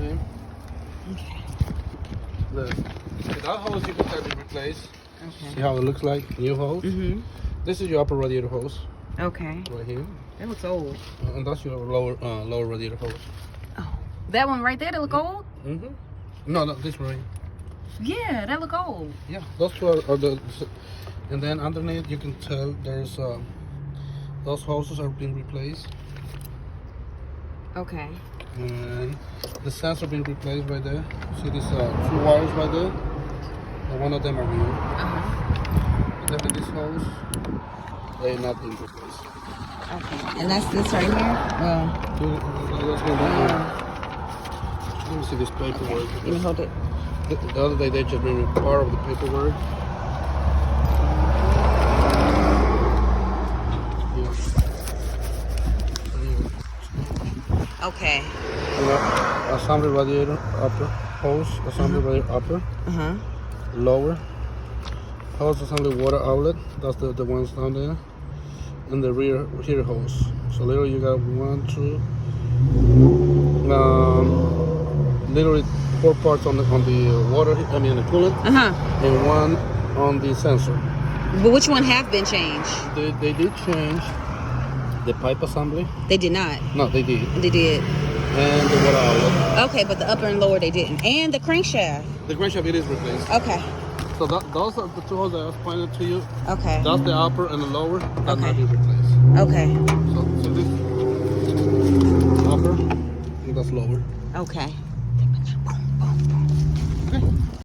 Okay. Okay. Look, that hose you can have it replaced. Okay. See how it looks like? New hose. Mm-hmm. This is your upper radiator hose. Okay. Right here. That looks old. And that's your lower radiator hose. Oh. That one right there, that look old? Mm-hmm. No, this right. Yeah, that look old. Yeah, those two are the... And then underneath you can tell there's... those hoses are being replaced. Okay. And the sensor being replaced right there. See these two wires right there? And one of them are new. Uh-huh. And then this hose, they're not being replaced. Okay. And that's this right here? Let me see this paperwork. Let me hold it. The other day they just bring me part of the paperwork. Okay. Assembly radiator upper, hose assembly radiator upper, lower, hose assembly water outlet, that's the ones down there, and the rear hose. So literally you got 1, 2, literally 4 parts on the water, the coolant, and 1 on the sensor. But which one have been changed? They did change the pipe assembly. They did not. No, they did. They did. And the water outlet. Okay, but the upper and lower they didn't. And the crankshaft. The crankshaft it is replaced. Okay. So those are the two holes that I was pointing to you. Okay. That's the upper and the lower. That Okay. might be replaced. Okay. So this upper and that's lower. Okay.